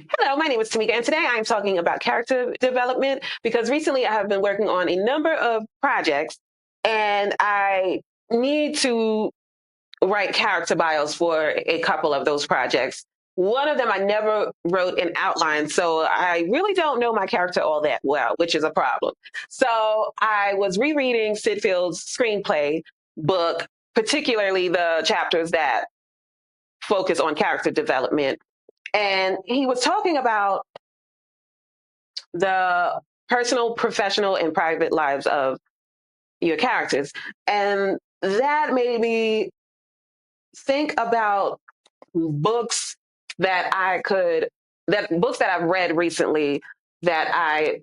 Hello, my name is Tamika, and today I am talking about character development because recently I have been working on a number of projects and I need to write character bios for a couple of those projects. One of them I never wrote an outline, so I really don't know my character all that well, which is a problem. So I was rereading Syd Field's screenplay book, particularly the chapters that focus on character development. And he was talking about the personal, professional, and private lives of your characters. And that made me think about books that I could, that books that I've read recently that I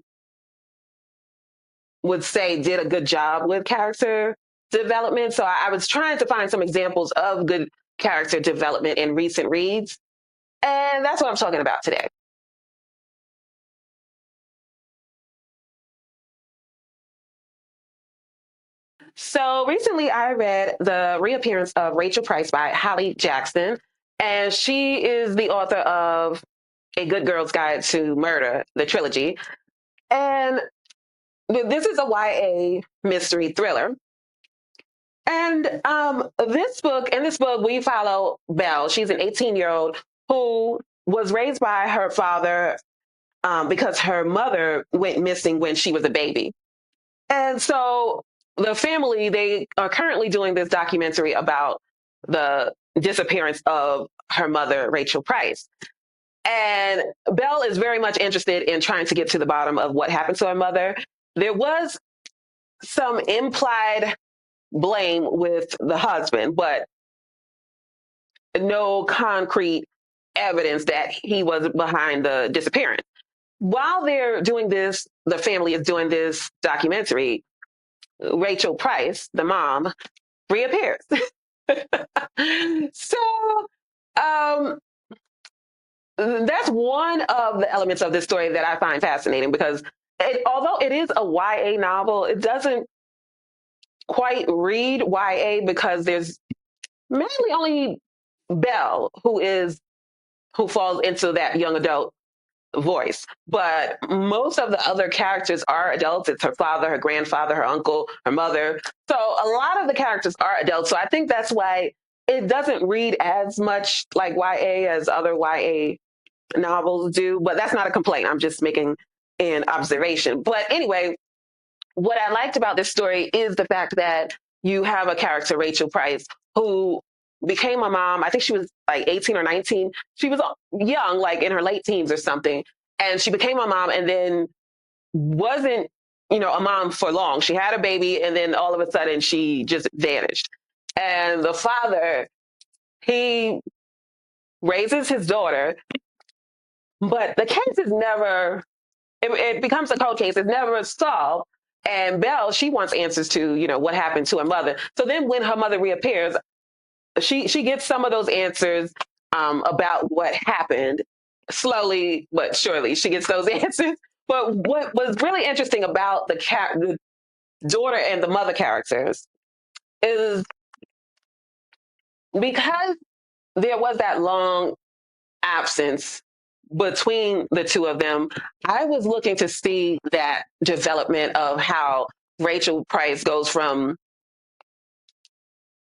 would say did a good job with character development. So I was trying to find some examples of good character development in recent reads. And that's what I'm talking about today. So recently I read The Reappearance of Rachel Price by Holly Jackson, and she is the author of A Good Girl's Guide to Murder, the trilogy. And this is a YA mystery thriller. And in this book, we follow Belle. She's an 18-year-old who was raised by her father because her mother went missing when she was a baby. And so the family, they are currently doing this documentary about the disappearance of her mother, Rachel Price. And Belle is very much interested in trying to get to the bottom of what happened to her mother. There was some implied blame with the husband, but no concrete evidence that he was behind the disappearance. While they're doing this, the family is doing this documentary. Rachel Price, the mom, reappears. So um, that's one of the elements of this story that I find fascinating because although it is a YA novel, it doesn't quite read YA because there's mainly only Belle who falls into that young adult voice. But most of the other characters are adults. It's her father, her grandfather, her uncle, her mother. So a lot of the characters are adults. So I think that's why it doesn't read as much like YA as other YA novels do. But that's not a complaint. I'm just making an observation. But anyway, what I liked about this story is the fact that you have a character, Rachel Price, who became a mom. I think she was like 18 or 19. She was young, like in her late teens or something. And she became a mom and then wasn't, a mom for long. She had a baby and then all of a sudden she just vanished. And the father, he raises his daughter, but the case is never it becomes a cold case. It's never solved. And Belle, she wants answers to, what happened to her mother. So then when her mother reappears, she gets some of those answers about what happened. Slowly but surely, she gets those answers. But what was really interesting about the daughter and the mother characters is because there was that long absence between the two of them, I was looking to see that development of how Rachel Price goes from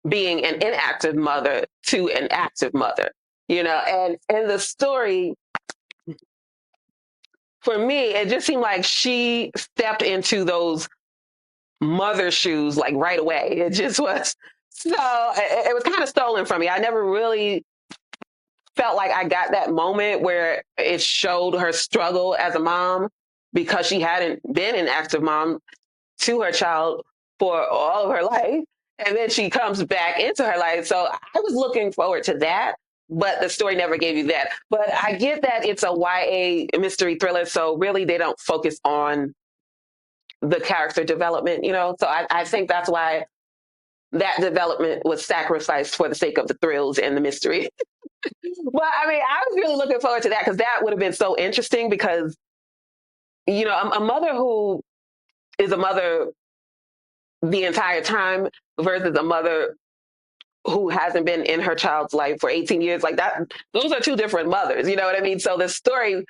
being an inactive mother to an active mother, and in the story, for me, it just seemed like she stepped into those mother shoes like right away. It just was. So it was kind of stolen from me. I never really felt like I got that moment where it showed her struggle as a mom because she hadn't been an active mom to her child for all of her life. And then she comes back into her life. So I was looking forward to that, but the story never gave you that. But I get that it's a YA mystery thriller. So really, they don't focus on the character development. So I think that's why that development was sacrificed for the sake of the thrills and the mystery. Well, I mean, I was really looking forward to that because that would have been so interesting because, a mother who is a mother the entire time versus a mother who hasn't been in her child's life for 18 years. Like that, those are two different mothers. You know what I mean? So the story,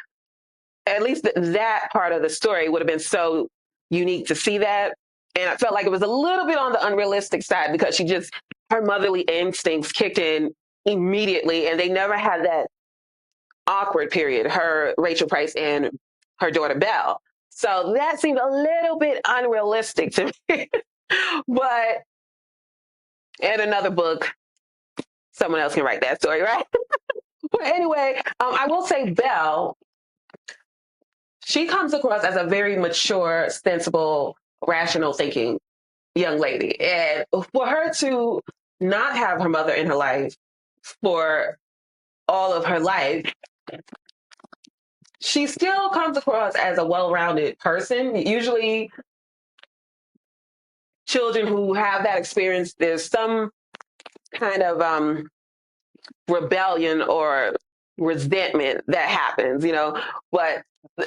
at least that part of the story, would have been so unique to see that. And I felt like it was a little bit on the unrealistic side because her motherly instincts kicked in immediately, and they never had that awkward period, Rachel Price and her daughter Belle. So that seemed a little bit unrealistic to me. But in another book, someone else can write that story, right? But anyway, I will say Belle, she comes across as a very mature, sensible, rational thinking young lady. And for her to not have her mother in her life for all of her life, she still comes across as a well-rounded person. Usually children who have that experience, there's some kind of rebellion or resentment that happens, but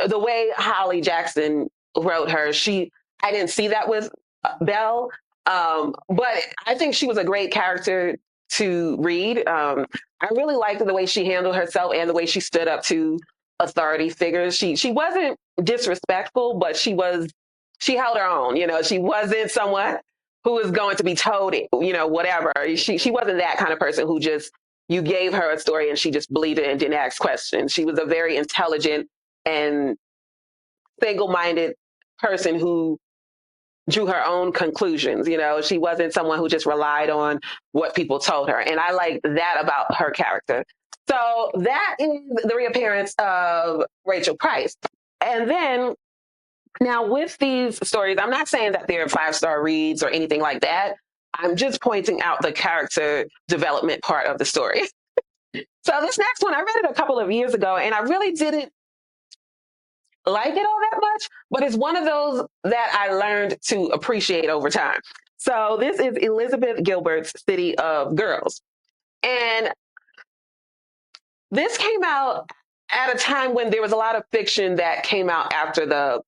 the way Holly Jackson wrote her, I didn't see that with Belle, but I think she was a great character to read. I really liked the way she handled herself and the way she stood up to authority figures. She wasn't disrespectful, but she held her own. She wasn't someone who was going to be told, whatever. She wasn't that kind of person who just, you gave her a story and she just believed it and didn't ask questions. She was a very intelligent and single-minded person who drew her own conclusions. She wasn't someone who just relied on what people told her. And I like that about her character. So that is the reappearance of Rachel Price. And then now with these stories, I'm not saying that they're 5-star reads or anything like that. I'm just pointing out the character development part of the story. So this next one, I read it a couple of years ago and I really didn't like it all that much, but it's one of those that I learned to appreciate over time. So this is Elizabeth Gilbert's City of Girls. And this came out at a time when there was a lot of fiction that came out after the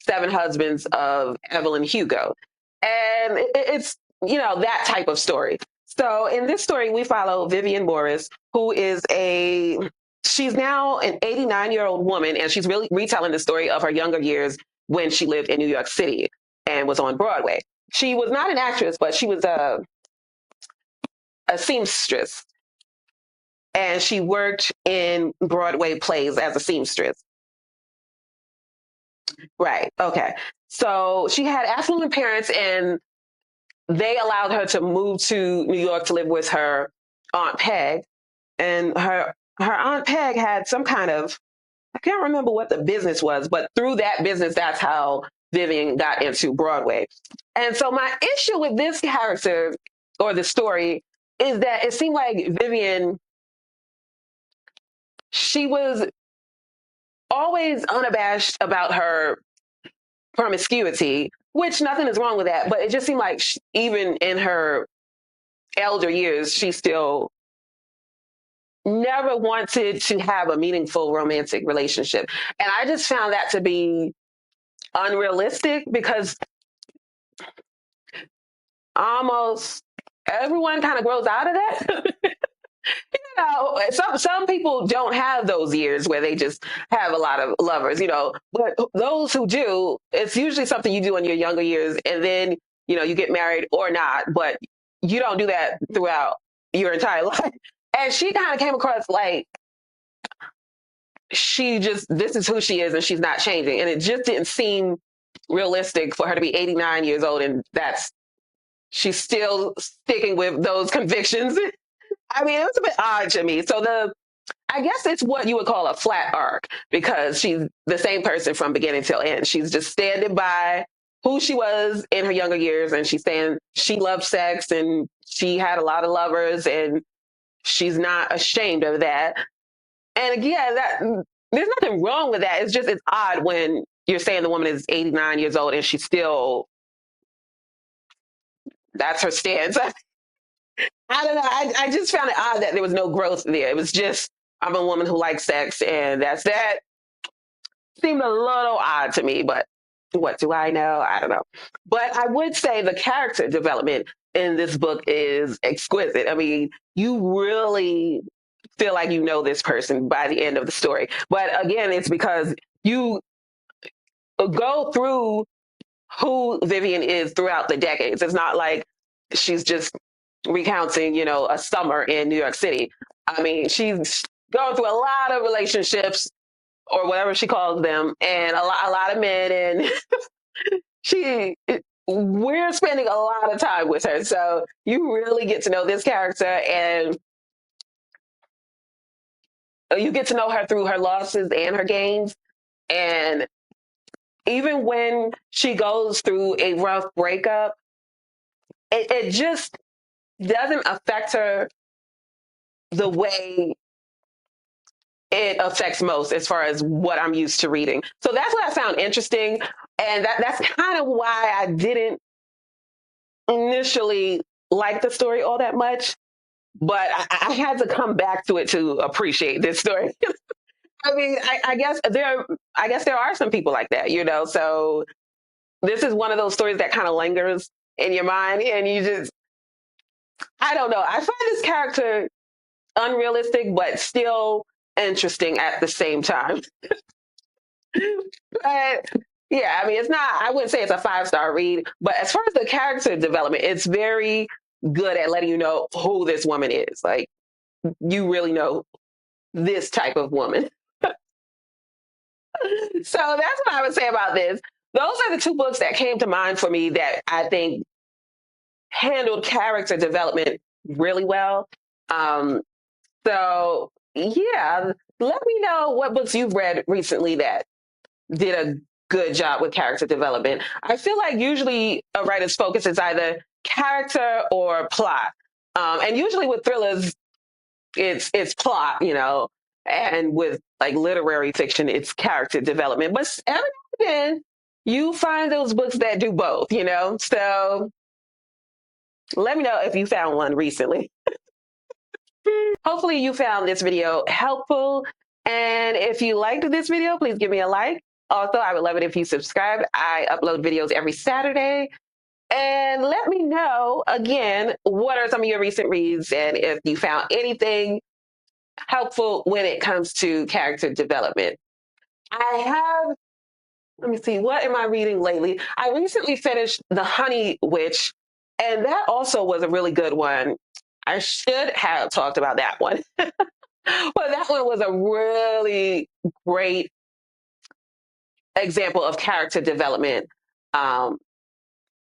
Seven Husbands of Evelyn Hugo. And it's, that type of story. So in this story, we follow Vivian Morris, who is she's now an 89-year-old woman, and she's really retelling the story of her younger years when she lived in New York City and was on Broadway. She was not an actress, but she was a seamstress, and she worked in Broadway plays as a seamstress. Right. Okay. So she had affluent parents, and they allowed her to move to New York to live with her Aunt Peg. And her Aunt Peg had some kind of, I can't remember what the business was, but through that business, that's how Vivian got into Broadway. And so my issue with this character or the story is that it seemed like Vivian, she was always unabashed about her promiscuity, which nothing is wrong with that. But it just seemed like even in her elder years, she still never wanted to have a meaningful romantic relationship. And I just found that to be unrealistic because almost everyone kind of grows out of that. Some people don't have those years where they just have a lot of lovers, but those who do, it's usually something you do in your younger years, and then, you get married or not, but you don't do that throughout your entire life. And she kind of came across like this is who she is and she's not changing. And it just didn't seem realistic for her to be 89 years old and she's still sticking with those convictions. I mean, it was a bit odd to me. So I guess it's what you would call a flat arc because she's the same person from beginning till end. She's just standing by who she was in her younger years, and she's saying she loved sex and she had a lot of lovers and she's not ashamed of that. And again, there's nothing wrong with that. It's odd when you're saying the woman is 89 years old and she's still, that's her stance. I don't know. I just found it odd that there was no growth there. It was just, I'm a woman who likes sex and that's that. Seemed a little odd to me, but what do I know? I don't know. But I would say the character development in this book is exquisite. I mean, you really feel like you know this person by the end of the story. But again, it's because you go through who Vivian is throughout the decades. It's not like she's just recounting, a summer in New York City. I mean, she's going through a lot of relationships or whatever she calls them, and a lot of men, and she we're spending a lot of time with her. So you really get to know this character, and you get to know her through her losses and her gains. And even when she goes through a rough breakup, it just doesn't affect her the way it affects most as far as what I'm used to reading. So that's what I found interesting. And that's kind of why I didn't initially like the story all that much. But I had to come back to it to appreciate this story. I mean, I guess there are some people like that, So this is one of those stories that kind of lingers in your mind, and you just, I don't know. I find this character unrealistic, but still interesting at the same time. But yeah, I mean, it's not, I wouldn't say it's a 5-star read, but as far as the character development, it's very good at letting you know who this woman is. Like, you really know this type of woman. So that's what I would say about this. Those are the two books that came to mind for me that I think handled character development really well. Um, so yeah, let me know what books you've read recently that did a good job with character development. I feel like usually a writer's focus is either character or plot. And usually with thrillers, it's plot, and with like literary fiction, it's character development. But every now and then you find those books that do both. So let me know if you found one recently. Hopefully you found this video helpful. And if you liked this video, please give me a like. Also, I would love it if you subscribe. I upload videos every Saturday. And let me know again, what are some of your recent reads and if you found anything helpful when it comes to character development. I have, let me see, what am I reading lately? I recently finished The Honey Witch, and that also was a really good one. I should have talked about that one. But that one was a really great example of character development. Um,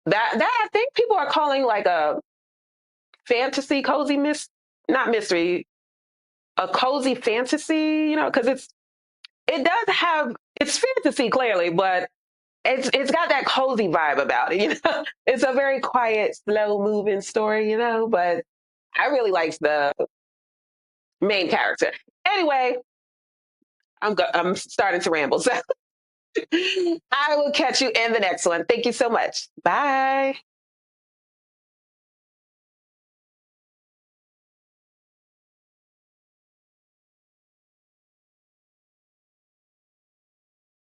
that I think people are calling like a fantasy cozy not mystery, a cozy fantasy, because it does have, it's fantasy clearly, but it's got that cozy vibe about it. It's a very quiet, slow moving story. But I really liked the main character. Anyway, I'm starting to ramble, so I will catch you in the next one. Thank you so much. Bye.